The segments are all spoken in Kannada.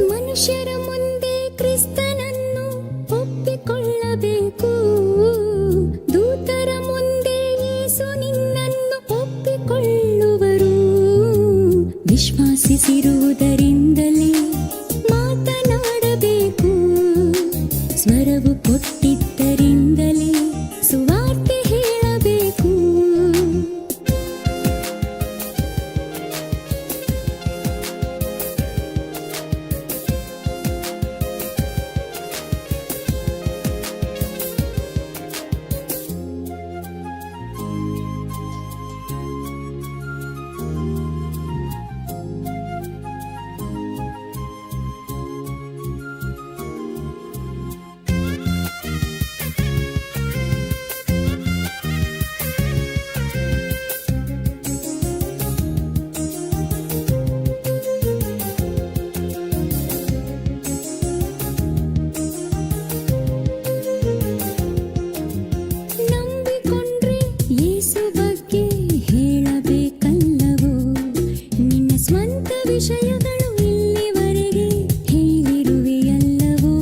ಮನುಷ್ಯರ ಮುಂದೆ ಕ್ರಿಸ್ತನನ್ನು ಒಪ್ಪಿಕೊಳ್ಳಬೇಕು, ದೂತರ ಮುಂದೆ ಯೇಸು ನಿನ್ನನ್ನು ಒಪ್ಪಿಕೊಳ್ಳುವರು. ವಿಶ್ವಾಸಿಸಿರುವುದರಿಂದಲೇ ಮಾತನಾಡಬೇಕು, ಸ್ವರವು ಕೊಟ್ಟಿದ್ದರಿಂದಲೇ ಸುವಾರ್ತೆ ಹೇಳಬೇಕು. ವಿಷಯಗಳು ಇಲ್ಲಿವರೆಗೆ ಹೇಳಿರುವೆಯಲ್ಲವೋ,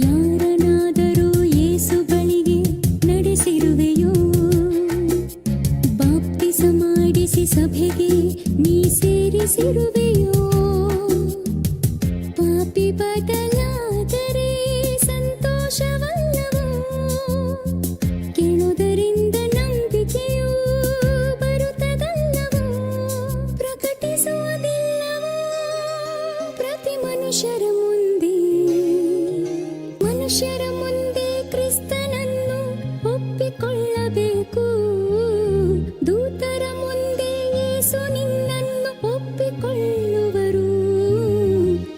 ಯಾರನಾದರೂ ಯೇಸು ಬಳಿಗೆ ನಡೆಸಿರುವೆಯೋ? ಬಾಪ್ತಿಸ ಮಾಡಿಸಿ ಸಭೆಗೆ ನೀ ಸೇರಿಸಿರುವೆಯೋ? ಪಾಪಿ ಬದಲಾದರೆ ಸಂತೋಷವಲ್ಲವೋ? ಕೇಳುವುದರಿಂದ ನಂಬಿಕೆಯೂ ಬರುತ್ತದಲ್ಲವೋ? ಪ್ರಕಟಿಸುವುದಿಲ್ಲವೋ ಪ್ರತಿ ಮನುಷ್ಯರ ಮುಂದೆ ಕ್ರಿಸ್ತನನ್ನು ಒಪ್ಪಿಕೊಳ್ಳಬೇಕು, ದೂತರ ಮುಂದೆ ಯೇಸು ನಿನ್ನನ್ನು ಒಪ್ಪಿಕೊಳ್ಳುವರು.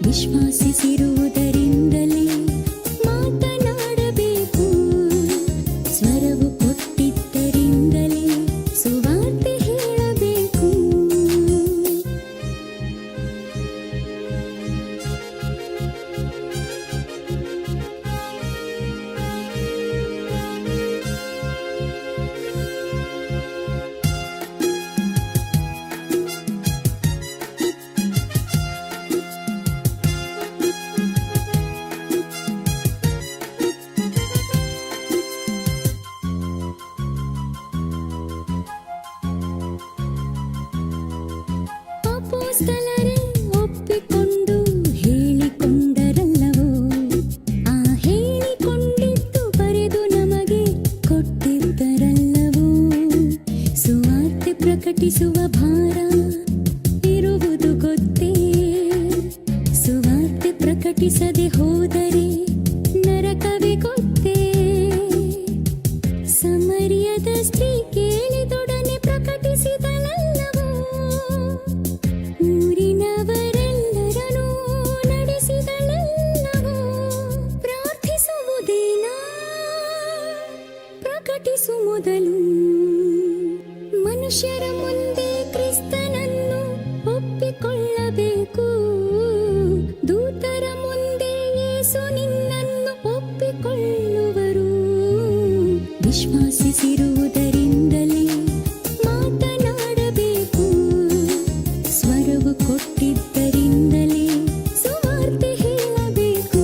ವಿಶ್ವಾಸಿಸಿರುವುದರಿಂದಲೇ ಮಾತನಾಡಬೇಕು, ಸ್ವರವು ಕೊಟ್ಟಿದ್ದರಿಂದಲೇ ಸುವಾರ್ತೆ ಹೇಳಬೇಕು. ಅಪೊಸ್ತಲರೇ ಒಪ್ಪಿಕೊಂಡು ಹೇಳಿಕೊಂಡರಲ್ಲವೋ? ಆ ಹೇಳಿಕೊಂಡಿದ್ದು ಬರೆದು ನಮಗೆ ಕೊಟ್ಟಿದ್ದರಲ್ಲವೋ? ಸುವಾರ್ತೆ ಪ್ರಕಟಿಸುವ ಭಾರ ಇರುವುದು ಗೊತ್ತೇ? ಸುವಾರ್ತೆ ಪ್ರಕಟಿಸದೆ ಹೋದರೆ ನರಕವೇ ಗೊತ್ತೇ? ಸಮರಿಯದ ಸ್ತ್ರೀ ಕೇಳಿದೊಡನೆ ಪ್ರಕಟಿಸಿದಳಲ್ಲವೋ? ಊರಿನವರೆಲ್ಲರನ್ನೂ ನಡೆಸಿದಳಲ್ಲವೋ? ಪ್ರಾರ್ಥಿಸುವುದೇನಾ? ಪ್ರಕಟಿಸು ಮೊದಲು. ಮನುಷ್ಯರ ಮುಂದೆ ಕ್ರಿಸ್ತನನ್ನು ಒಪ್ಪಿಕೊಳ್ಳಬೇಕು, ದೂತರ ಮುಂದೆ ಯೇಸು ನಿನ್ನನ್ನು ಒಪ್ಪಿಕೊಳ್ಳುವರು. ವಿಶ್ವಾಸಿಸಿರುವುದರಿಂದಲೇ ಮಾತನಾಡಬೇಕು, ಸ್ವರವು ಕೊಟ್ಟಿದ್ದರಿಂದಲೇ ಸುವಾರ್ತೆ ಹೇಳಬೇಕು.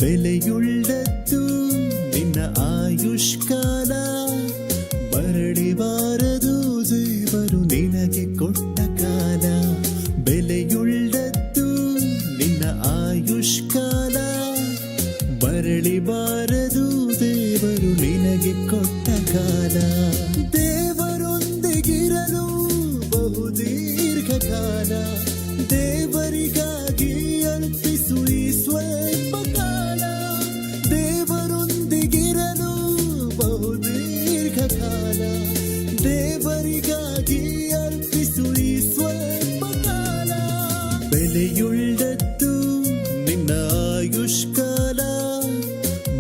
ಬೆಲೆಯುಳ್ಳದ್ದು ನಿನ್ನ ಆಯುಷ್ಕಾಲ, ಮರಳಿ ಬಾರದು ದೇವರು ನಿನಗೆ ಕೊಟ್ಟ ಕಾಲ. ಬೆಲೆಯುಳ್ಳದ್ದು ನಿನ್ನ ಆಯುಷ್ಕಾಲ, ಮರಳಿ ಬಾರದು ದೇವರು ನಿನಗೆ ಕೊಟ್ಟ ಕಾಲ. ದೇವರೊಂದಿಗಿರಲು ಬಹುದೀರ್ಘ ಕಾಲ, ದೇವರಿಗಾಗಿ ಅರ್ಪಿಸು ಈ ಸ್ವಲ್ಪ ಕಾಲ. ದೇವರೊಂದಿಗಿರಲು ಬಹುದೀರ್ಘ ಕಾಲ, ದೇವರಿಗಾಗಿ ಅರ್ಪಿಸು ಈ ಸ್ವಲ್ಪ ಕಾಲ. ಬೆಲೆಯುಳ್ಳದ್ದು ನಿನ್ನ ಆಯುಷ್ಕಾಲ,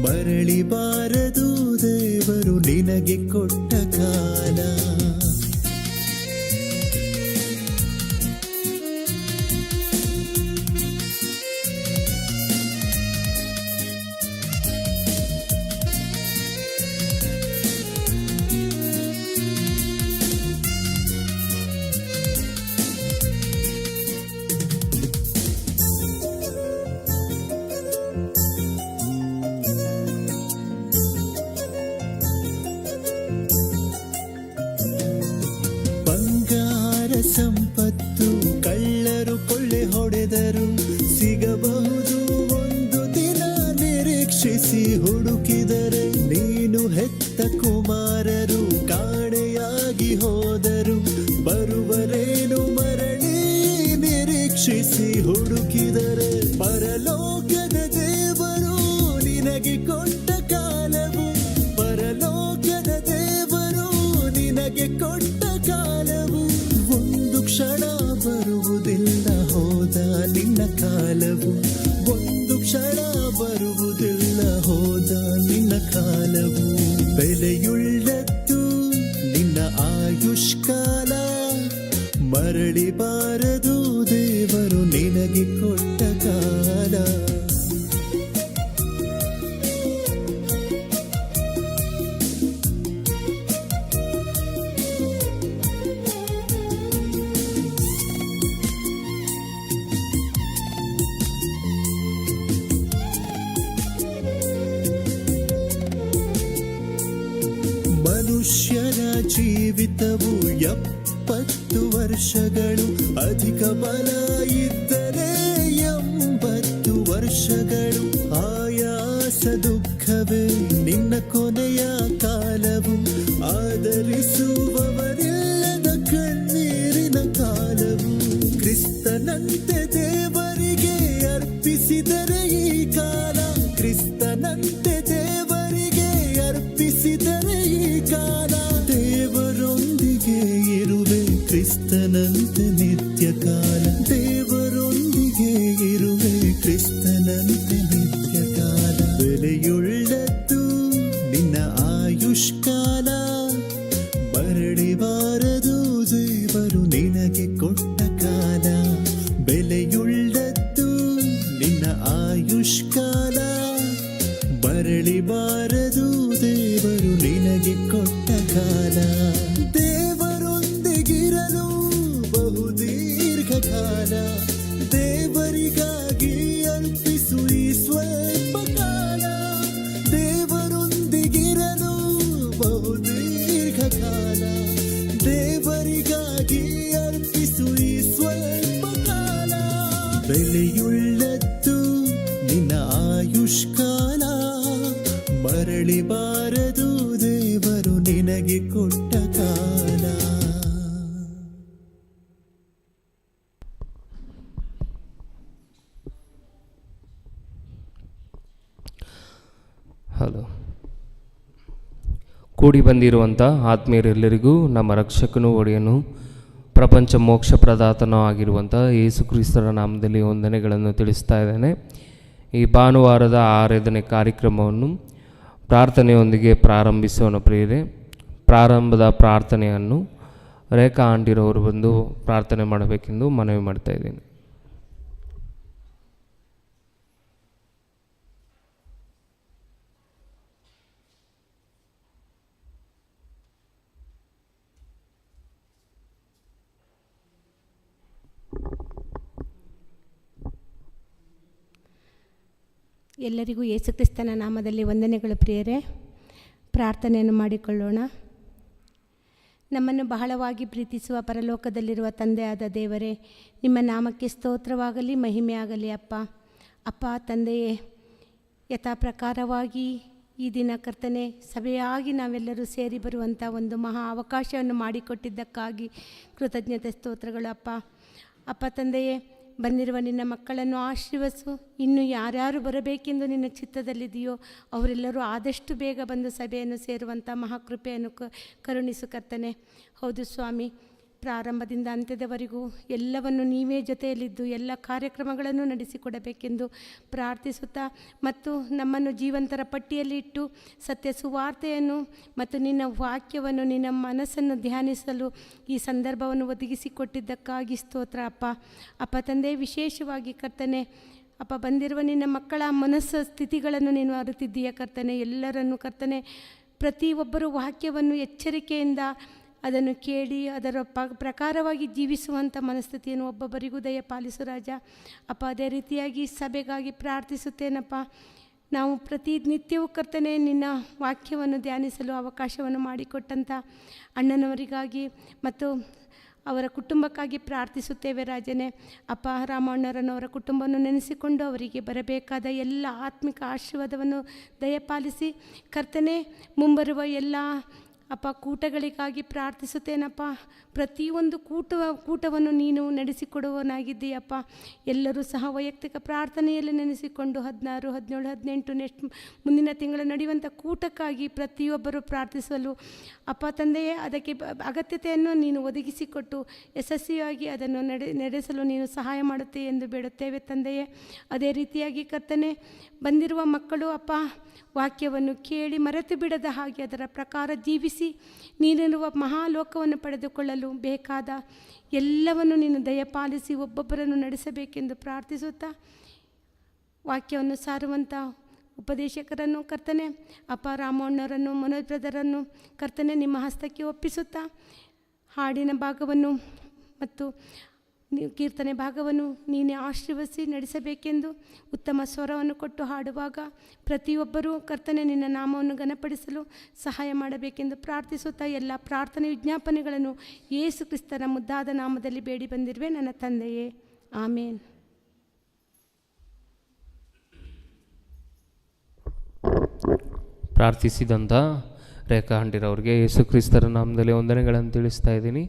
ಮರಳಿ ಬಾರದು ದೇವರು ನಿನಗೆ ಕೊಟ್ಟ ಕಾಲ. ಸಂಪತ್ತು ಕಳ್ಳರು ಕೊಳ್ಳೆ ಹೊಡೆದರು ಸಿಗಬಹುದು ಒಂದು ದಿನ, ನಿರೀಕ್ಷಿಸಿ ಹುಡುಕಿದರೆ ನೀನು ಹೆತ್ತ ಕುಮಾರರು ಕಾಣೆಯಾಗಿ ಹೋದರು. ಬರುವರೇನು ಮರಳಿ ನಿರೀಕ್ಷಿಸಿ ಹುಡುಕಿದರೆ, ಪರಲೋಕದ ದೇವರು ನಿನಗೆ ಕೊಟ್ಟ ಕಾಲವು, ಪರಲೋಕದ ದೇವರು ನಿನಗೆ ಕೊಟ್ಟ ಕಾಲವು. ಒಂದು ಕ್ಷಣ ಬರುವುದಿಲ್ಲ ಹೋದ ನಿನ್ನ ಕಾಲವು, ಒಂದು ಕ್ಷಣ ಬರುವುದಿಲ್ಲ ಹೋದ ನಿನ್ನ ಕಾಲವು. ಬೆಲೆಯುಳ್ಳದ್ದು ನಿನ್ನ ಆಯುಷ್ಕಾಲ, ಮರಳಿ ಬಾರದು ದೇವರು ನಿನಗೆ ಕೊಟ್ಟ ಕಾಲ. ಮನುಷ್ಯನ ಜೀವಿತವು 70 ವರ್ಷಗಳು, ಅಧಿಕ ಬಲ ಇದ್ದರೆ 80 ವರ್ಷಗಳು. ಆಯಾಸ ದುಃಖವೇ ನಿನ್ನ ಕೊನೆಯ ಕಾಲವು, ಆದರಿಸುವವರಿಲ್ಲದ ಕಣ್ಣೀರಿನ ಕಾಲವು. ಕ್ರಿಸ್ತನಂತೆ ದೇವರಿಗೆ ಅರ್ಪಿಸಿದರೆ ಈ ಕಾಲ, ಕ್ರಿಸ್ತನಂತೆ ದೇವರಿಗೆ ಅರ್ಪಿಸಿದರೆ ಈ ಕಾಲ. ದೇವರೊಂದಿಗೆ ಇರುವೆ ಕ್ರಿಸ್ತನಂತೆ ನಿತ್ಯ ಕಾಲ, ದೇವರೊಂದಿಗೆ ಇರುವೆ ಕ್ರಿಸ್ತನಂತೆ ನಿತ್ಯ ಕಾಲ. ಬೆಲೆಯುಳ್ಳದ್ದು ನಿನ್ನ ಆಯುಷ್ಕಾಲ, ಮರಳಿ ಬಾರದು ದೇವರು ನಿನಗೆ ಕೊಟ್ಟ ಕಾಲ. ಬೆಲೆಯುಳ್ಳದ್ದು ನಿನ್ನ ಆಯುಷ್ಕಾಲ, ಮರಳಿ ಬಾರದು ದೇವರು ನಿನಗೆ ಕೊಟ್ಟ ಕಾಲ. ದೇವರೊಂದಿಗಿರಲು ಬಹುದೀರ್ಘ ಕಾಲ, ದೇವರಿಗಾಗಿ ಅರ್ಪಿಸು ಈ ಸ್ವಲ್ಪ ಕಾಲ. ದೇವರೊಂದಿಗಿರಲು ಬಹುದೀರ್ಘ ಕಾಲ, ದೇವರಿಗಾಗಿ ಅರ್ಪಿಸು ಈ ಸ್ವಲ್ಪ ಕಾಲ. ಬೆಲೆಯುಳ್ಳದ್ದು ನಿನ್ನ ಆಯುಷ್ಕಾಲ, ಮರಳಿ ಬಾರದು ದೇವರು ನಿನಗೆ ಕೊಟ್ಟ ಕಾಲ. ಹಲೋ. ಕೂಡಿ ಬಂದಿರುವಂಥ ಆತ್ಮೀಯರೆಲ್ಲರಿಗೂ ನಮ್ಮ ರಕ್ಷಕನೂ ಒಡೆಯನು ಪ್ರಪಂಚ ಮೋಕ್ಷ ಪ್ರದಾತನೂ ಆಗಿರುವಂಥ ಯೇಸು ಕ್ರಿಸ್ತರ ನಾಮದಲ್ಲಿ ವಂದನೆಗಳನ್ನು ತಿಳಿಸ್ತಾ ಇದ್ದೇನೆ. ಈ ಭಾನುವಾರದ ಆರಾಧನೆ ಕಾರ್ಯಕ್ರಮವನ್ನು ಪ್ರಾರ್ಥನೆಯೊಂದಿಗೆ ಪ್ರಾರಂಭಿಸೋಣ ಪ್ರಿಯರೇ. ಪ್ರಾರಂಭದ ಪ್ರಾರ್ಥನೆಯನ್ನು ರೇಖಾ ಆಂಟಿರವರು ಬಂದು ಪ್ರಾರ್ಥನೆ ಮಾಡಬೇಕೆಂದು ಮನವಿ ಮಾಡ್ತಾ ಇದ್ದೀನಿ. ಎಲ್ಲರಿಗೂ ಯೇಸುಕ್ರಿಸ್ತನ ನಾಮದಲ್ಲಿ ವಂದನೆಗಳು ಪ್ರಿಯರೇ. ಪ್ರಾರ್ಥನೆಯನ್ನು ಮಾಡಿಕೊಳ್ಳೋಣ. ನಮ್ಮನ್ನು ಬಹಳವಾಗಿ ಪ್ರೀತಿಸುವ ಪರಲೋಕದಲ್ಲಿರುವ ತಂದೆಯಾದ ದೇವರೇ, ನಿಮ್ಮ ನಾಮಕ್ಕೆ ಸ್ತೋತ್ರವಾಗಲಿ, ಮಹಿಮೆಯಾಗಲಿ. ಅಪ್ಪ ತಂದೆಯೇ, ಯಥಾ ಪ್ರಕಾರವಾಗಿ ಈ ದಿನ ಕರ್ತನೆ ಸಭೆಯಾಗಿ ನಾವೆಲ್ಲರೂ ಸೇರಿ ಬರುವಂಥ ಒಂದು ಮಹಾ ಅವಕಾಶವನ್ನು ಮಾಡಿಕೊಟ್ಟಿದ್ದಕ್ಕಾಗಿ ಕೃತಜ್ಞತೆ ಸ್ತೋತ್ರಗಳು. ಅಪ್ಪ ತಂದೆಯೇ, ಬಂದಿರುವ ನಿನ್ನ ಮಕ್ಕಳನ್ನು ಆಶೀರ್ವಸು. ಇನ್ನು ಯಾರ್ಯಾರು ಬರಬೇಕೆಂದು ನಿನ್ನ ಚಿತ್ತದಲ್ಲಿದೆಯೋ ಅವರೆಲ್ಲರೂ ಆದಷ್ಟು ಬೇಗ ಬಂದು ಸಭೆಯನ್ನು ಸೇರುವಂಥ ಮಹಾಕೃಪೆಯನ್ನು ಕರುಣಿಸು ಕರ್ತನೆ. ಹೌದು ಸ್ವಾಮಿ, ಪ್ರಾರಂಭದಿಂದ ಅಂತ್ಯದವರೆಗೂ ಎಲ್ಲವನ್ನು ನೀವೇ ಜೊತೆಯಲ್ಲಿದ್ದು ಎಲ್ಲ ಕಾರ್ಯಕ್ರಮಗಳನ್ನು ನಡೆಸಿಕೊಡಬೇಕೆಂದು ಪ್ರಾರ್ಥಿಸುತ್ತಾ, ಮತ್ತು ನಮ್ಮನ್ನು ಜೀವಂತರ ಪಟ್ಟಿಯಲ್ಲಿ ಇಟ್ಟು ಸತ್ಯ ಸುವಾರ್ತೆಯನ್ನು ಮತ್ತು ನಿನ್ನ ವಾಕ್ಯವನ್ನು, ನಿನ್ನ ಮನಸ್ಸನ್ನು ಧ್ಯಾನಿಸಲು ಈ ಸಂದರ್ಭವನ್ನು ಒದಗಿಸಿಕೊಟ್ಟಿದ್ದಕ್ಕಾಗಿ ಸ್ತೋತ್ರ. ಅಪ್ಪ ತಂದೆ, ವಿಶೇಷವಾಗಿ ಕರ್ತನೆ ಬಂದಿರುವ ನಿನ್ನ ಮಕ್ಕಳ ಮನಸ್ಸು ಸ್ಥಿತಿಗಳನ್ನು ನೀನು ಅರಿತಿದ್ದೀಯ ಕರ್ತನೆ. ಎಲ್ಲರನ್ನು ಕರ್ತನೆ, ಪ್ರತಿಯೊಬ್ಬರು ವಾಕ್ಯವನ್ನು ಎಚ್ಚರಿಕೆಯಿಂದ ಅದನ್ನು ಕೇಳಿ ಅದರ ಪ್ರಕಾರವಾಗಿ ಜೀವಿಸುವಂಥ ಮನಸ್ಥಿತಿಯನ್ನು ಒಬ್ಬೊಬ್ಬರಿಗೂ ದಯಪಾಲಿಸು ರಾಜ. ಅದೇ ರೀತಿಯಾಗಿ ಸಭೆಗಾಗಿ ಪ್ರಾರ್ಥಿಸುತ್ತೇನಪ್ಪ. ನಾವು ಪ್ರತಿನಿತ್ಯವೂ ಕರ್ತನೆ ನಿನ್ನ ವಾಕ್ಯವನ್ನು ಧ್ಯಾನಿಸಲು ಅವಕಾಶವನ್ನು ಮಾಡಿಕೊಟ್ಟಂಥ ಅಣ್ಣನವರಿಗಾಗಿ ಮತ್ತು ಅವರ ಕುಟುಂಬಕ್ಕಾಗಿ ಪ್ರಾರ್ಥಿಸುತ್ತೇವೆ ರಾಜನೇ. ರಾಮಣ್ಣರನ್ನವರ ಕುಟುಂಬವನ್ನು ನೆನೆಸಿಕೊಂಡು ಅವರಿಗೆ ಬರಬೇಕಾದ ಎಲ್ಲ ಆತ್ಮಿಕ ಆಶೀರ್ವಾದವನ್ನು ದಯಪಾಲಿಸಿ ಕರ್ತನೆ. ಮುಂಬರುವ ಎಲ್ಲ ಕೂಟಗಳಿಗಾಗಿ ಪ್ರಾರ್ಥಿಸುತ್ತೇನಪ್ಪ. ಪ್ರತಿಯೊಂದು ಕೂಟವನ್ನು ನೀನು ನಡೆಸಿಕೊಡುವನಾಗಿದ್ದೀಯಪ್ಪ. ಎಲ್ಲರೂ ಸಹ ವೈಯಕ್ತಿಕ ಪ್ರಾರ್ಥನೆಯಲ್ಲಿ ನೆನೆಸಿಕೊಂಡು 16, 17, 18 ನೆಕ್ಸ್ಟ್ ಮುಂದಿನ ತಿಂಗಳು ನಡೆಯುವಂಥ ಕೂಟಕ್ಕಾಗಿ ಪ್ರತಿಯೊಬ್ಬರು ಪ್ರಾರ್ಥಿಸಲು ತಂದೆಯೇ ಅದಕ್ಕೆ ಅಗತ್ಯತೆಯನ್ನು ನೀನು ಒದಗಿಸಿಕೊಟ್ಟು ಯಶಸ್ವಿಯಾಗಿ ಅದನ್ನು ನಡೆಸಲು ನೀನು ಸಹಾಯ ಮಾಡುತ್ತೆ ಎಂದು ಬೇಡುತ್ತೇವೆ ತಂದೆಯೇ. ಅದೇ ರೀತಿಯಾಗಿ ಕರ್ತನೆ, ಬಂದಿರುವ ಮಕ್ಕಳು ವಾಕ್ಯವನ್ನು ಕೇಳಿ ಮರೆತು ಬಿಡದ ಹಾಗೆ ಅದರ ಪ್ರಕಾರ ಜೀವಿಸಿ ನೀನಿರುವ ಮಹಾಲೋಕವನ್ನು ಪಡೆದುಕೊಳ್ಳಲು ಬೇಕಾದ ಎಲ್ಲವನ್ನು ನೀನು ದಯಪಾಲಿಸಿ ಒಬ್ಬೊಬ್ಬರನ್ನು ನಡೆಸಬೇಕೆಂದು ಪ್ರಾರ್ಥಿಸುತ್ತಾ, ವಾಕ್ಯವನ್ನು ಸಾರುವಂಥ ಉಪದೇಶಕರನ್ನು ಕರ್ತನೆ ರಾಮಣ್ಣರನ್ನು, ಮನೋಜ್ ಬ್ರದರನ್ನು ಕರ್ತನೆ ನಿಮ್ಮ ಹಸ್ತಕ್ಕೆ ಒಪ್ಪಿಸುತ್ತಾ, ಹಾಡಿನ ಭಾಗವನ್ನು ಮತ್ತು ಕೀರ್ತನೆ ಭಾಗವನ್ನು ನೀನೇ ಆಶೀರ್ವದಿಸಿ ನಡೆಸಬೇಕೆಂದು, ಉತ್ತಮ ಸ್ವರವನ್ನು ಕೊಟ್ಟು ಹಾಡುವಾಗ ಪ್ರತಿಯೊಬ್ಬರೂ ಕರ್ತನೆ ನಿನ್ನ ನಾಮವನ್ನು ಘನಪಡಿಸಲು ಸಹಾಯ ಮಾಡಬೇಕೆಂದು ಪ್ರಾರ್ಥಿಸುತ್ತಾ, ಎಲ್ಲ ಪ್ರಾರ್ಥನೆ ವಿಜ್ಞಾಪನೆಗಳನ್ನು ಯೇಸು ಕ್ರಿಸ್ತನ ಮುದ್ದಾದ ನಾಮದಲ್ಲಿ ಬೇಡಿ ಬಂದಿರುವೆ ನನ್ನ ತಂದೆಯೇ, ಆಮೇನ್. ಪ್ರಾರ್ಥಿಸಿದಂಥ ರೇಖಾ ಹಂಡಿರವ್ರಿಗೆ ಯೇಸು ಕ್ರಿಸ್ತರ ನಾಮದಲ್ಲಿ ವಂದನೆಗಳನ್ನು ತಿಳಿಸ್ತಾ ಇದ್ದೀನಿ.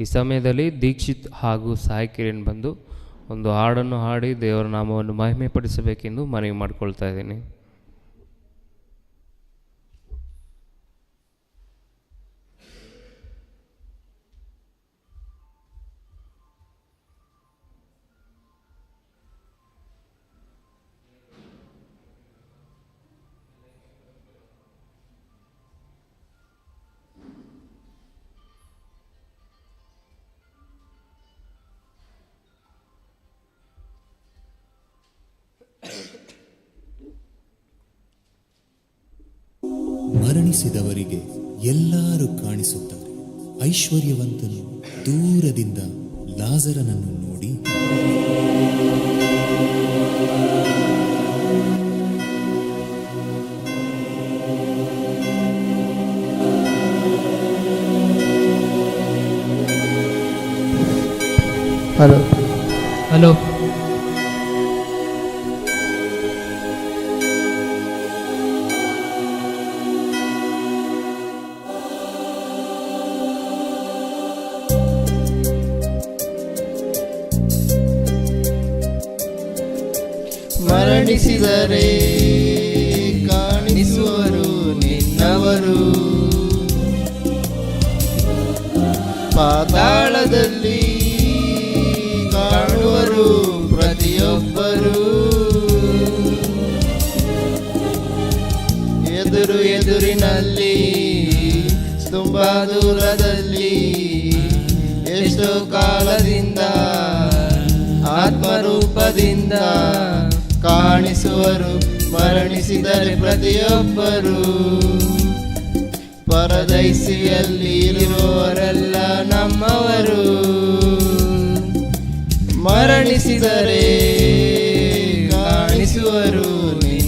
ಈ ಸಮಯದಲ್ಲಿ ದೀಕ್ಷಿತ್ ಹಾಗೂ ಸಾಯಿ ಕಿರಣ್ ಬಂದು ಒಂದು ಹಾಡನ್ನು ಹಾಡಿ ದೇವರ ನಾಮವನ್ನು ಮಹಿಮೆ ಪಡಿಸಬೇಕೆಂದು ಮನವಿ ಮಾಡಿಕೊಳ್ತಾ ಇದ್ದೀನಿ. ಮರಣಿಸಿದವರಿಗೆ ಎಲ್ಲರೂ ಕಾಣಿಸುತ್ತಾರೆ. ಐಶ್ವರ್ಯವಂತನು ದೂರದಿಂದ ಲಾಜರನನ್ನು ನೋಡಿ, ಹಲೋ ಹಲೋ ಮರಣಿಸಿದರೆ ಕಾಣಿಸುವರು ನಿನ್ನವರು, ಪಾತಾಳದಲ್ಲಿ ಕಾಣುವರು ಪ್ರತಿಯೊಬ್ಬರು. ಎದುರಿನಲ್ಲಿ ತುಂಬಾ ದೂರದಲ್ಲಿ ಎಷ್ಟೋ ಕಾಲದಿಂದ ಆತ್ಮರೂಪದಿಂದ ಕಾಣಿಸುವರು. ಮರಣಿಸಿದರೆ ಪ್ರತಿಯೊಬ್ಬರು ಪರದೈಸಿಯಲ್ಲಿ ಇರುವವರೆಲ್ಲ ನಮ್ಮವರು. ಮರಣಿಸಿದರೆ ಕಾಣಿಸುವರು ನಿನ್ನ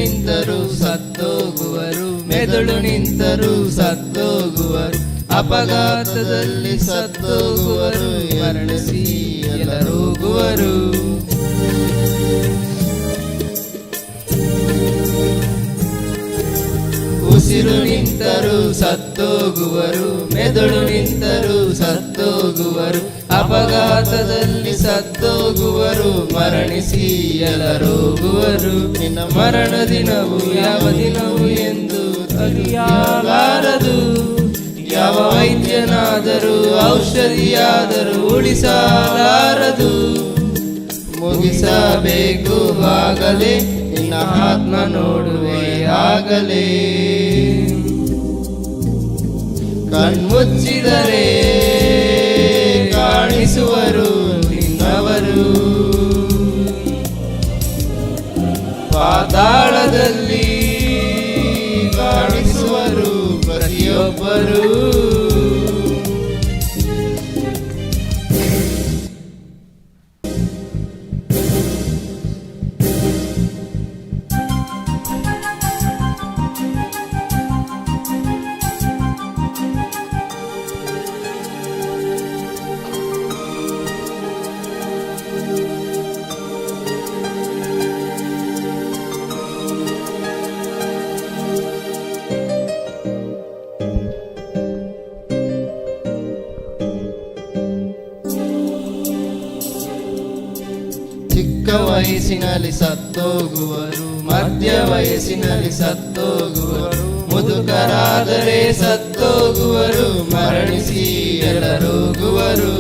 ನಿಂತರೂ ಸತ್ತೋಗುವರು, ಮೆದುಳು ನಿಂತರೂ ಸತ್ತೋಗುವರು, ಅಪಘಾತದಲ್ಲಿ ಸತ್ತೋಗುವರು, ಮರಣಿಸಿ ಎಲ್ಲರೋಗುವರು. ಉಸಿರು ನಿಂತರೂ ಸತ್ತೋಗುವರು, ಮೆದುಳು ನಿಂತರೂ ಸತ್ತೋಗುವರು, ಅಪಘಾತದಲ್ಲಿ ಸತ್ತೋಗುವರು, ಮರಣಿಸಿ ಎಲ್ಲರೋಗುವರು. ನಿನ್ನ ಮರಣ ದಿನವು ಯಾವ ದಿನವು ಎಂದು ತಿಳಿಯಲಾರದು, ಯಾವ ವೈದ್ಯನಾದರೂ ಔಷಧಿಯಾದರೂ ಉಳಿಸಲಾರದು. ಮುಗಿಸಬೇಕು ಆಗಲೇ ನಿನ್ನ ಆತ್ಮ ನೋಡುವೆ ಆಗಲೇ. ಕಣ್ಮುಚ್ಚಿದರೆ ಕಾಣಿಸುವರು ನಿನ್ನವರು, ಪಾತಾಳದಲ್ಲಿ ಕಾಣಿಸುವರು ಪ್ರತಿಯೊಬ್ಬರು. ಚಿಕ್ಕ ವಯಸ್ಸಿನಲ್ಲಿ ಸತ್ತೋಗುವರು, ಮಧ್ಯ ವಯಸ್ಸಿನಲ್ಲಿ ಸತ್ತೋಗುವರು, ಮುದುಕರಾದರೆ ಸತ್ತೋಗುವರು, ಮರಣಿಸಿ ಎಲ್ಲರೋಗುವರು.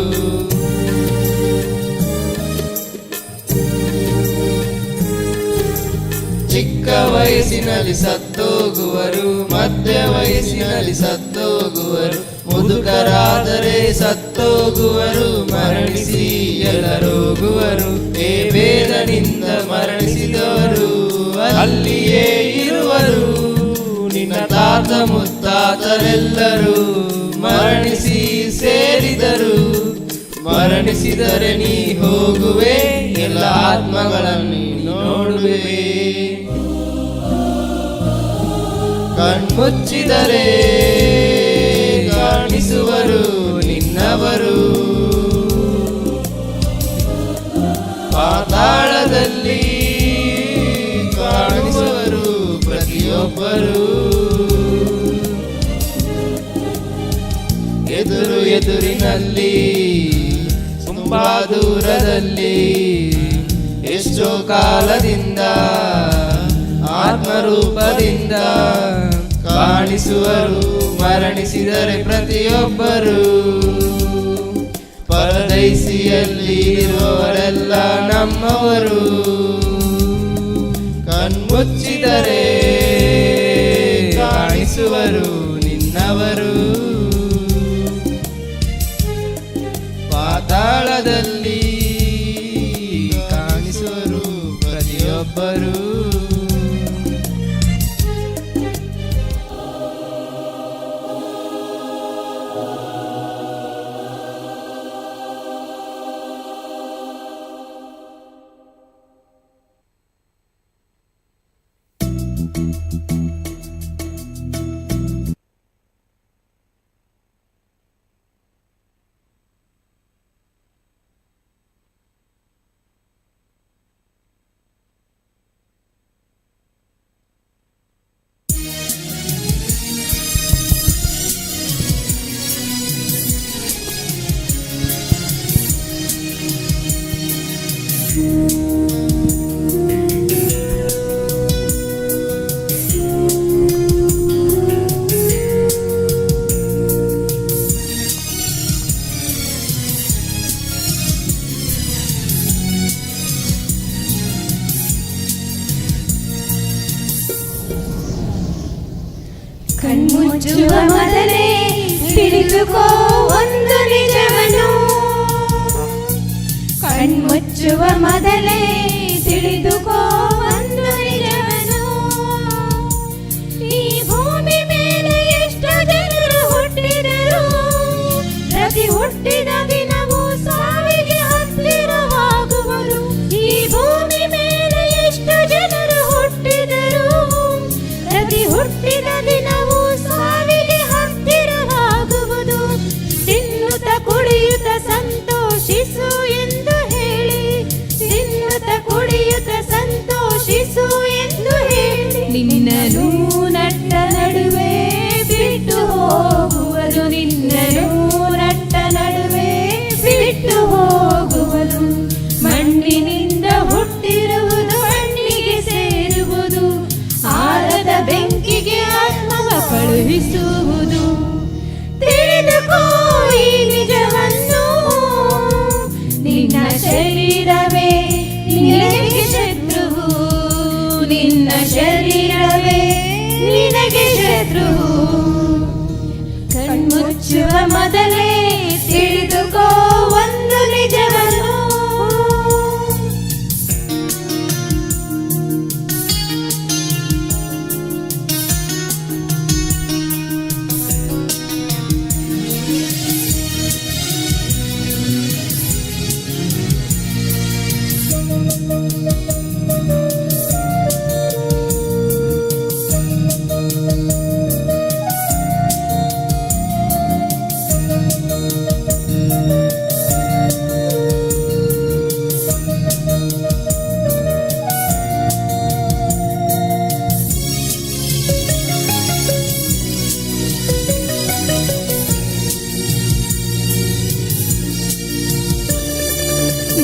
ಚಿಕ್ಕ ವಯಸ್ಸಿನಲ್ಲಿ ಸತ್ತೋಗುವರು, ಮಧ್ಯ ವಯಸ್ಸಿನಲ್ಲಿ ಸತ್ತೋಗುವರು, ಮುದುಕರಾದರೆ ಸತ್ತೋಗುವರು, ಮರಣಿಸಿ ಎಲ್ಲರೋಗುವರು. ಏ ಬೇದನಿಂದ ಮರಣಿಸಿದವರು ಅಲ್ಲಿಯೇ ಇರುವರು, ನಿನ್ನ ತಾತ ಮುತ್ತಾತರೆಲ್ಲರೂ ಮರಣಿಸಿ ಸೇರಿದರು. ಮರಣಿಸಿದರೆ ನೀ ಹೋಗುವೆ, ಎಲ್ಲ ಆತ್ಮಗಳನ್ನು ನೋಡುವೆ. ಕಣ್ಮುಚ್ಚಿದರೆ ಕಾಣಿಸುವರು ನಿನ್ನವರು, ಪಾತಾಳದಲ್ಲಿ ಕಾಣಿಸುವರು ಪ್ರತಿಯೊಬ್ಬರು. ಎದುರು ಎದುರಿನಲ್ಲಿ ತುಂಬಾ ದೂರದಲ್ಲಿ ಎಷ್ಟೋ ಕಾಲದಿಂದ ಆತ್ಮರೂಪದಿಂದ ಕಾಣಿಸುವರು, ಮರಣಿಸಿದರೆ ಪ್ರತಿಯೊಬ್ಬರು. ಪರದೈಸಿಯಲ್ಲಿ ಇರುವವರೆಲ್ಲ ನಮ್ಮವರು, ಕಣ್ಮುಚ್ಚಿದರೆ ಕಾಣಿಸುವರು ನಿನ್ನವರು. ಪಾತಾಳದಲ್ಲಿ ಕಾಣಿಸುವರು ಪ್ರತಿಯೊಬ್ಬರು. ಕಣ್ಮುಚ್ಚುವ ಮೊದಲೇ ತಿಳಿದುಕೋ ಒಂದು ನಿಜವನ್ನು, ಕಣ್ಮುಚ್ಚುವ ಮೊದಲೇ ತಿಳಿದುಕೋ ಒಂದು ನಿಜವನ್ನು. ಈ ಭೂಮಿ ಮೇಲೆ ಎಷ್ಟು ಜನರು ಹುಟ್ಟಿದರು, ಪ್ರತಿ ಹುಟ್ಟಿದ ದಿನವೂ ಸಾವಿಗೆ ಹತ್ತಿರವಾಗುವರು. ಈ ಭೂಮಿ ಮೇಲೆ ಎಷ್ಟು ಜನರು ಹುಟ್ಟಿದರು, ಹುಟ್ಟಿದ ದಿನವೂ ಸಾವಿಗೆ ಹತ್ತಿರವಾಗುವುದು. ತಿನ್ನುತ್ತ ಕುಡಿಯುತ್ತ ಸಂತೋಷಿಸು ಎಂದು ಹೇಳಿ, ತಿನ್ನುತ್ತ ಕುಡಿಯುತ್ತ ಸಂತೋಷಿಸು ಎಂದು ಹೇಳಿ, ನಿನ್ನನು ನಟ್ಟ ನಡುವೆ ಬಿಟ್ಟು ಹೋಗುವರು, ನಿನ್ನನು ನಟ್ಟ ನಡುವೆ ಬಿಟ್ಟು ಹೋಗುವರು. ಮಣ್ಣಿನಿಂದ ಹುಟ್ಟಿರುವುದು ಮಣ್ಣಿಗೆ ಸೇರುವುದು, ಆರದ ಬೆಂಕಿಗೆ ಆತ್ಮವ ಕಳುಹಿಸುವುದು. ತಿಳಿದುಕೋ ಈ ನಿಜವನ್ನು, ನಿನ್ನ ಶರೀರವೇ ನಿನಗೆ ಶತ್ರುವು, ನಿನ್ನ ಶರೀರವೇ ನಿನಗೆ ಶತ್ರುವು. ಕಣ್ಮುಚ್ಚುವ ಮೊದಲೇ ತಿಳಿದುಕೋ ಒಂದು ನಿಜವನ್ನು.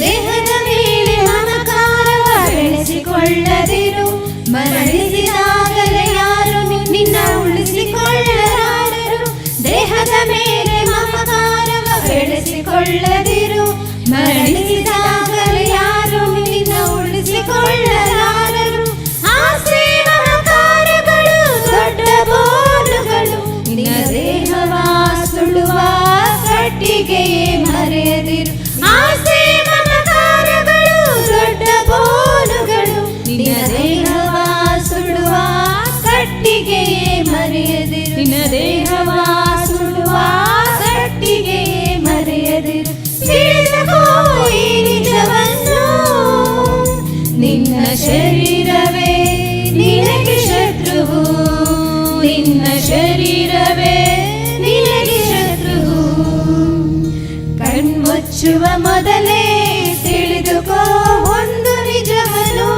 ದೇಹದ ಮೇಲೆ ಮಮಕಾರವ ಬೆಳೆಸಿಕೊಳ್ಳದಿರು, ಮರಣಿಸಿದಾಗಲೇ ಯಾರು ನಿನ್ನ ಉಳಿಸಿಕೊಳ್ಳಲಾರರು. ದೇಹದ ಮೇಲೆ ಮಮಕಾರವ ಬೆಳೆಸಿಕೊಳ್ಳದಿರು, ಮರಣಿಸಿದಾಗಲೇ ಯಾರು ನಿನ್ನ ಉಳಿಸಿಕೊಳ್ಳಲಾರರು. ಆಸೆ ಮಮಕಾರಗಳು ದೊಡ್ಡ ಬೋನುಗಳು, ನಿನ್ನ ದೇಹವ ಸುಡುವ ಕಟ್ಟಿಗೆಯೇ ಮರೆಯದಿರು. ಆಸೆ ಮಮಕಾರಗಳು ದೊಡ್ಡ ಬೋನುಗಳು, ನಿನ್ನ ದೇಹವ ಸುಡುವ ಕಟ್ಟಿಗೆಯೇ ಮರೆಯದಿರು, ನಿನ್ನ ದೇಹವ ಸುಡುವ ಕಟ್ಟಿಗೆಯೇ ಮರೆಯದಿರು. ತಿಳಿದುಕೋ ಈ ನಿಜವನ್ನು, ನಿನ್ನ ಶರೀರವೇ ನಿನಗೆ ಶತ್ರುವು, ನಿನ್ನ ಶರೀರವೇ ನಿನಗೆ ಶತ್ರುವು. ಕಣ್ಮುಚ್ಚುವ ಮೊದಲೇ ತಿಳಿದುಕೋ ಒಂದು ನಿಜವನ್ನು.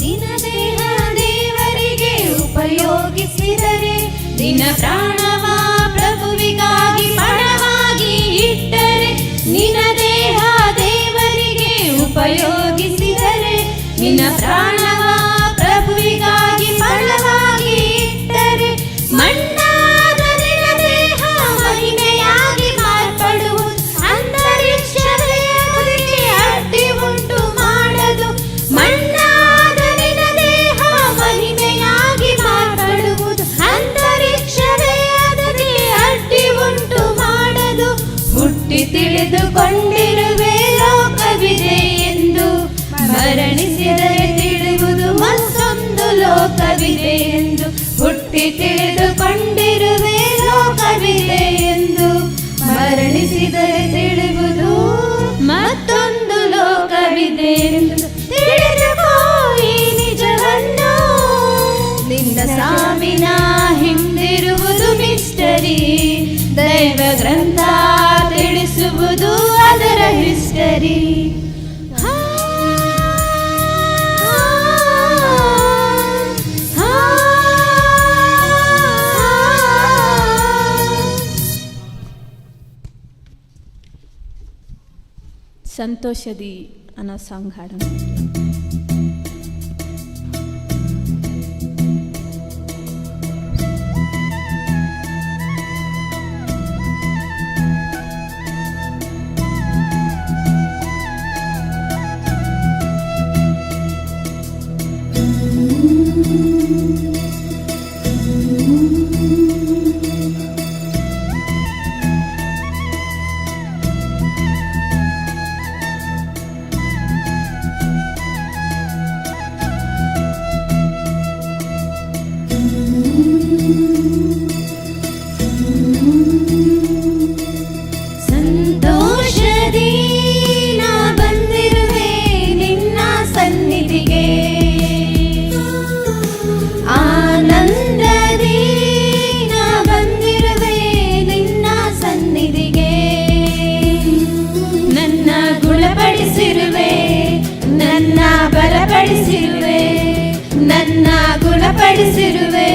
ನಿನ್ನ ದೇಹ ದೇವರಿಗೆ ಉಪಯೋಗಿಸಿದರೆ, ನಿನ್ನ ಪ್ರಾಣವ ಪ್ರಭುವಿಗಾಗಿ ಪಣವಾಗಿ ಇಟ್ಟರೆ, ನಿನ್ನ ದೇಹ ದೇವರಿಗೆ ಉಪಯೋಗಿಸಿದರೆ, ನಿನ್ನ ಪ್ರಾಣವ ಪ್ರಭುವಿಗಾಗಿ ಪಣವಾಗಿ ಇಟ್ಟರೆ, ಮಣ್ಣಾದ ನಿನ್ನ ದೇಹ ಮಹಿಮೆಯಾಗಿ ಮಾರ್ಪಡುವುದು. ಅಂತರಿಕ್ಷವೇ ಅದಕ್ಕೆ ಅಡ್ಡಿ ಉಂಟು ಮಾಡದು, ಮಣ್ಣಾದ ನಿನ್ನ ದೇಹ ಮಹಿಮೆಯಾಗಿ ಮಾರ್ಪಡುವುದು. ಅಂತರಿಕ್ಷವೇ ಅದಕ್ಕೆ ಅಡ್ಡಿ ಉಂಟು ಮಾಡದು. ಹುಟ್ಟಿ ತಿಳಿದುಕೊಂಡಿರುವೆ ಲೋಕವಿದೆ ಎಂದು, ಮರಣಿಸಿದರೆ ತಿಳಿಯುವುದು ಮತ್ತೊಂದು ಲೋಕವಿದೆ ಎಂದು. ಹುಟ್ಟಿ ತಿಳಿದುಕೊಂಡಿರುವೆ ಲೋಕವಿದೆ ಎಂದು, ಮರಣಿಸಿದರೆ ತಿಳಿಯುವುದು ಮತ್ತೊಂದು ಲೋಕವಿದೆ ಎಂದು. ತಿಳಿದುಕೋ ಈ ನಿಜವನ್ನು, ನಿನ್ನ ಸಾವಿನ ಹಿಂದಿರುವುದು ಮಿಸ್ಟರಿ. ದೈವ ಗ್ರಂಥ ತಿಳಿಸುವುದು ಅದರ ಹಿಸ್ಟರಿ. ಸಂತೋಷದಿ ಅನ್ನೋ ಸಾಂಗ್ ಹಾಡೋಣ. ಬಲಪಡಿಸಿರುವೆ,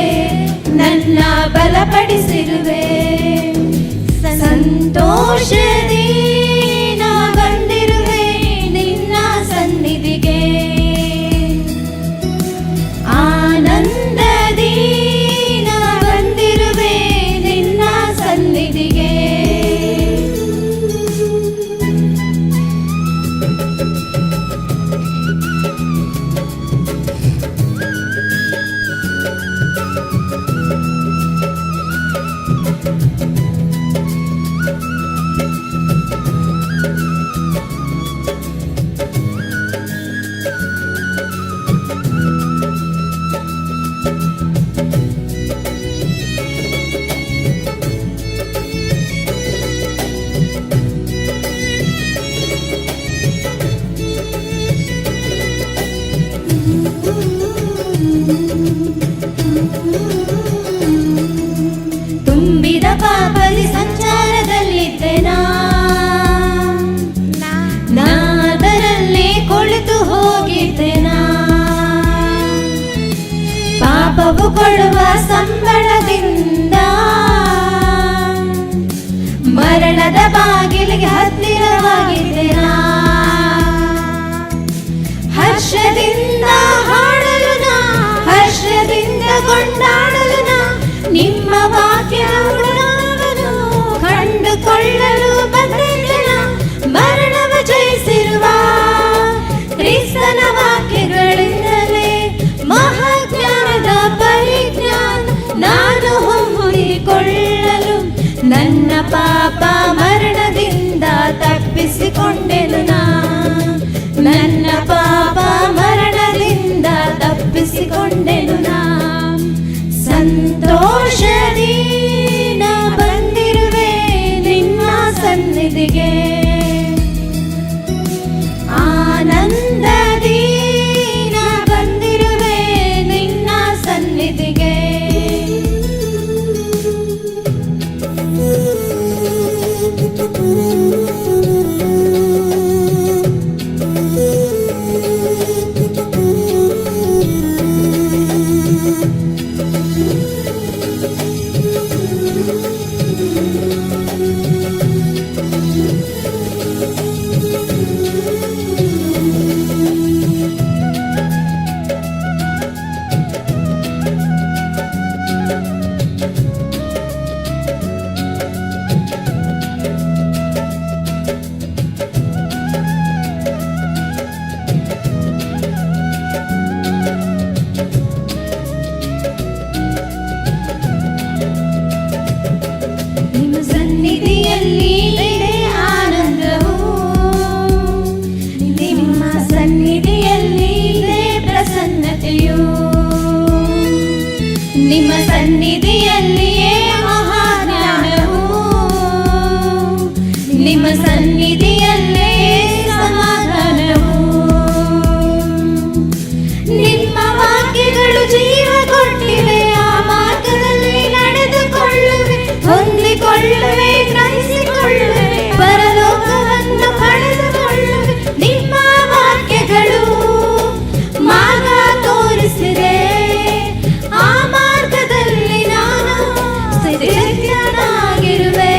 ನನ್ನ ಬಲಪಡಿಸಿರುವೆ. ಸಂತೋಷದಿ ನಾ ಬಂದಿರುವೆ ನಿನ್ನ ಸನ್ನಿಧಿಗೆ, ಆನಂದದಿ ನಾ ಬಂದಿರುವೆ ನಿನ್ನ ಸನ್ನಿಧಿಗೆ. ತುಂಬಿದ ಪಾಪದಿ ಸಂಚಾರದಲ್ಲಿದ್ದೆನಾ, ನಾದರಲ್ಲಿ ಕೊಳಿತು ಹೋಗಿದ್ದೆನಾ. ಪಾಪವು ಕೊಡುವ ಸಂಬಳದಿಂದ ಮರಣದ ಬಾಗಿಲಿಗೆ ಹತ್ತಿರವಾಗಿದ್ದೆನಾ. ಹರ್ಷದಿಂದ ಹಾಡಲು ನಾ, ಹರ್ಷದಿಂದ ಕೊಂಡಾಡಲು ನಾ, ನಿಮ್ಮ ವಾಕ್ಯವನ್ನು ಕಂಡುಕೊಳ್ಳಲು ಬಂದೆನ. ಮರಣವ ಜಯಿಸಿರುವ ಕ್ರಿಸ್ತನ ವಾಕ್ಯಗಳಿಂದಲೇ ಮಹಾಜ್ಞಾನದ ಪರಿಜ್ಞಾನ ನಾನು ಹೊಂದಿಕೊಳ್ಳಲು ನನ್ನ ಪಾಪ ಮರಣದಿಂದ ತಪ್ಪಿಸಿಕೊಂಡೆನು ನಾ. ನನ್ನ ಪಾಪ ಮರಣದಿಂದ ತಪ್ಪಿಸಿಕೊಂಡೆನು ನಾ. ಸಂತೋಷದಿ ನಾ ಬಂದಿರುವೆ ನಿನ್ನ ಸನ್ನಿಧಿಗೆ, ಆನಂದದಿ ನಾ ಬಂದಿರುವೆ ನಿನ್ನ ಸನ್ನಿಧಿಗೆ. ನಿಮ್ಮ ಸನ್ನಿಧಿಯಲ್ಲಿ ಇದೆ ಆನಂದವು, ನಿಮ್ಮ ಸನ್ನಿಧಿಯಲ್ಲಿ ಇದೆ ಪ್ರಸನ್ನತೆಯು. ನಿಮ್ಮ ಸನ್ನಿಧಿಯಲ್ಲಿಯೇ ಮಹಾಜ್ಞಾನವು, ನಿಮ್ಮ ಸನ್ನಿಧಿಯಲ್ಲೇ ಸಮಾಧಾನವು. ನಿಮ್ಮ ವಾಕ್ಯಗಳು ಜೀವ ಕೊಟ್ಟಿವೆ, ಆ ಮಾರ್ಗದಲ್ಲಿ ನಡೆದುಕೊಳ್ಳುವೆ, ಹೊಂದಿಕೊಳ್ಳುವೆ, ಗ್ರಹಿಸಿಕೊಳ್ಳುವೆ, ಪರಲೋಕವನ್ನು ಪಡೆದುಕೊಳ್ಳುವೆ. ನಿಮ್ಮ ವಾಕ್ಯಗಳು ಮಾರ್ಗ ತೋರಿಸಿದೆ, ಆ ಮಾರ್ಗದಲ್ಲಿ ನಾನು ಸ್ಥಿರನಾಗಿರುವೆ.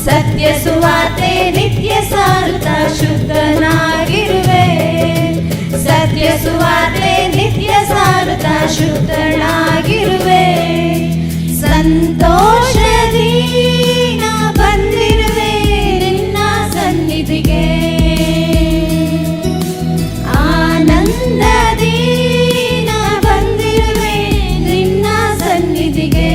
ಸತ್ಯ ಸುವಾರ್ತೆ ನಿತ್ಯ ಸಾರುತ್ತಾ ಶುದ್ಧನಾಗಿರುವೆ. ಸತ್ಯ ಸುವಾರ್ತೆ ನಿತ್ಯ ಸಾರುತ್ತಾ ಶುದ್ಧನಾಗಿರುವೆ. ಸಂತೋಷದಿ ನಾ ಬಂದಿರುವೆ ನಿನ್ನ ಸನ್ನಿಧಿಗೆ, ಆನಂದದಿ ನಾ ಬಂದಿರುವೆ ನಿನ್ನ ಸನ್ನಿಧಿಗೆ.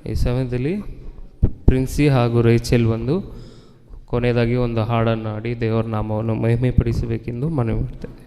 ಈ ಸಮಯದಲ್ಲಿ ಪ್ರಿನ್ಸಿ ಹಾಗೂ ರೇಚೆಲ್ ಬಂದು ಕೊನೆಯದಾಗಿ ಒಂದು ಹಾಡನ್ನು ಹಾಡಿ ದೇವರ ನಾಮವನ್ನು ಮಹಿಮೆಪಡಿಸಬೇಕೆಂದು ಮನವಿ ಮಾಡ್ತಾ ಇದ್ದೇನೆ.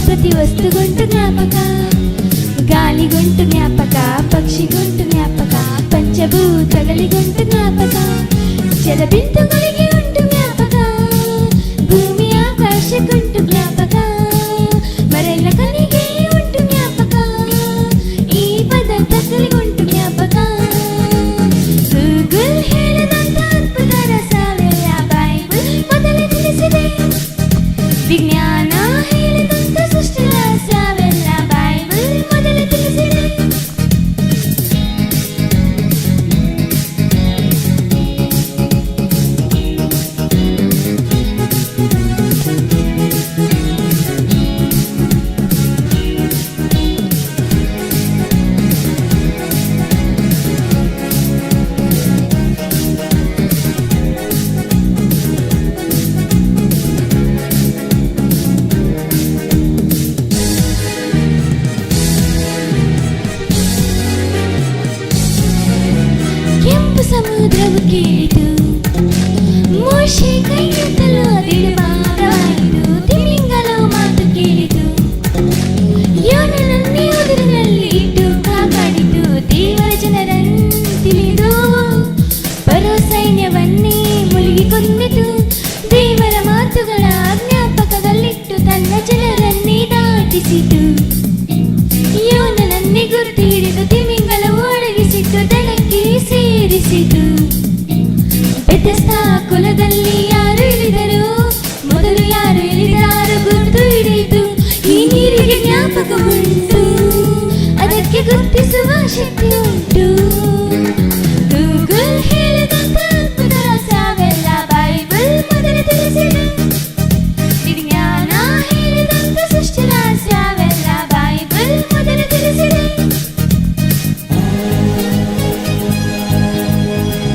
ಪ್ರತಿ ವಸ್ತುಗುಂಟು ಜ್ಞಾಪಕ, ಗಾಳಿಗುಂಟು ಜ್ಞಾಪಕ, ಪಕ್ಷಿಗುಂಟು ಜ್ಞಾಪಕ, ಪಂಚಭೂತಗಳಿಗುಂಟು ಜ್ಞಾಪಕ, ಜಲಬಿಂದುಗಳಿಗೆ ಉಂಟು ಜ್ಞಾಪಕ, ಭೂಮಿ ಆಕಾಶಕ್ಕುಂಟು ಜ್ಞಾಪಕ, ಮರೆಲ್ಲ ಕನಿಗೆ ಉಂಟು ಜ್ಞಾಪಕ, ಈ ಪದಾರ್ಥಗಳಿಗುಂಟು ಜ್ಞಾಪಕ. ಗೂಗಲ್ ಹೇಳದಂತ ಅದ್ಭುತ ರಸವೆಲ್ಲ ಬೈಬಲ್ ಮೊದಲೇ ತಿಳಿಸಿದೆ. ವಿಜ್ಞಾನ ಹೇಳಿದಂತ ಸೃಷ್ಟಿ ರಹಸ್ಯವೆಲ್ಲ ಬೈಬಲ್ ಮೊದಲೇ ತಿಳಿಸಿದೆ. ಕೆಂಪು ಸಮುದ್ರವು ಕೇಳಿತು, ಮೋಶೆ ಕೈಗೆತ್ತಲು ಅದಿಡಬಾರದು. ತಿಮಿಂಗಲವು ಮಾತು ಕೇಳಿತು, ಯೋನನನ್ನೇ ಉದುರಿನಲ್ಲಿ ಇಟ್ಟು ಕಾಪಾಡಿತು. ದೇವರ ಜನರನ್ನು ತಿಳಿದು ಬರೋ ಸೈನ್ಯವನ್ನೇ ಮುಳುಗಿ ಕೊಂದಿತು. ದೇವರ ಮಾತುಗಳ ಜ್ಞಾಪಕದಲ್ಲಿಟ್ಟು ತನ್ನ ಜನರನ್ನೇ ದಾಟಿಸಿತು. ಯೋನನನ್ನೇ ಗುರುತು ಹಿಡಿದು ತಿಮಿಂಗಲವು ಒಳಗಿಸಿತು, ದಡಕ್ಕೆ ಸೇರಿಸಿತು. ಬೆಥೆಸ್ದಾ ಕುಲದಲ್ಲಿ ಯಾರು ಇಳಿದರು, ಮೊದಲು ಯಾರು ಇಳಿದಾರು ಗುರುತು ಹಿಡಿಯಿತು. ಈ ನೀರಿಗೆ ಜ್ಞಾಪಕ ಉಂಟು, ಅದಕ್ಕೆ ಗುರುತಿಸುವ ಶಕ್ತಿಯು